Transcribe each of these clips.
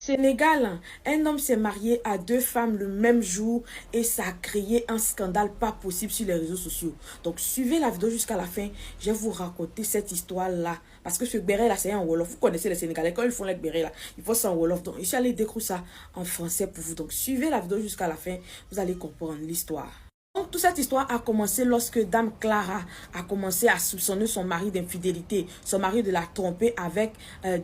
Sénégal, un homme s'est marié à deux femmes le même jour et ça a créé un scandale pas possible sur les réseaux sociaux. Donc suivez la vidéo jusqu'à la fin, je vais vous raconter cette histoire-là. Parce que ce béret là, c'est un Wolof. Vous connaissez les Sénégalais, quand ils font les bérets là, il faut ça en Wolof. Donc je suis allé découvrir ça en français pour vous. Donc suivez la vidéo jusqu'à la fin, vous allez comprendre l'histoire. Donc, toute cette histoire a commencé lorsque Dame Clara a commencé à soupçonner son mari d'infidélité. Son mari de la tromper avec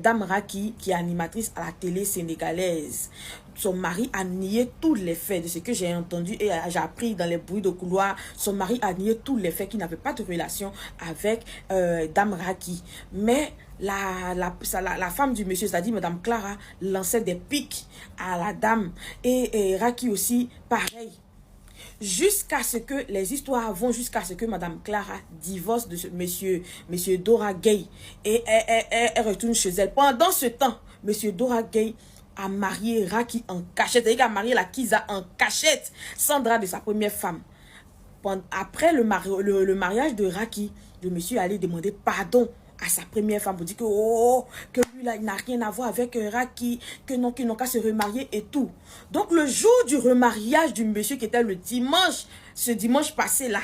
Dame Raki, qui est animatrice à la télé sénégalaise. Son mari a nié tous les faits de ce que j'ai entendu et j'ai appris dans les bruits de couloir. Son mari a nié tous les faits, qu'il n'avait pas de relation avec Dame Raki. Mais la femme du monsieur, c'est-à-dire Madame Clara, lançait des pics à la dame. Et Raki aussi, pareil. Jusqu'à ce que les histoires vont jusqu'à ce que Madame Clara divorce de ce monsieur Dora Gay et elle retourne chez elle. Pendant ce temps, monsieur Dora Gay a marié Raki en cachette. C'est-à-dire qu'il a marié la Kiza en cachette, Sandra de sa première femme. Après le mariage de Raki, le monsieur allait demander pardon à sa première femme pour dire que, que lui là, il n'a rien à voir avec Raki, que non, qu'ils n'ont qu'à se remarier et tout. Donc le jour du remariage du monsieur qui était le dimanche, ce dimanche passé là,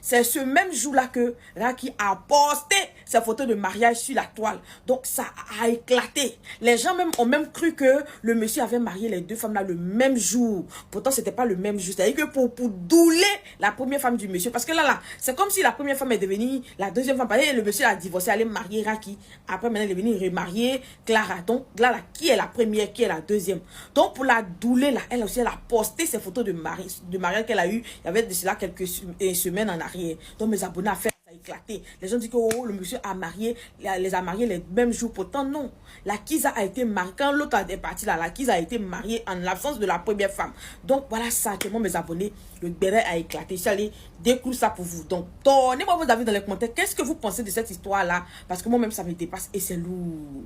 c'est ce même jour-là que Raki a posté ses photos de mariage sur la toile. Donc ça a éclaté. Les gens ont même cru que le monsieur avait marié les deux femmes là le même jour. Pourtant, c'était pas le même jour. C'est-à-dire que pour douler la première femme du monsieur. Parce que là, c'est comme si la première femme est devenue la deuxième femme. Et le monsieur a divorcé, allait marier Raki. Après, maintenant, il est venu remarier Clara. Donc là, qui est la première, qui est la deuxième. Donc pour la douler là, elle aussi, elle a posté ses photos de mariage qu'elle a eu. Il y avait de cela quelques semaines en arrière. Donc mes abonnés a fait ça éclaté. Les gens disent que le monsieur a marié, les a mariés les mêmes jours. Pourtant non. La Kiza a été mariée. Quand l'autre est parti là, la Kiza a été mariée en l'absence de la première femme. Donc voilà ça, tellement mes abonnés, le béret a éclaté. Je suis allé découvrir ça pour vous. Donc donnez-moi vos avis dans les commentaires. Qu'est-ce que vous pensez de cette histoire là? Parce que moi-même ça me dépasse et c'est lourd.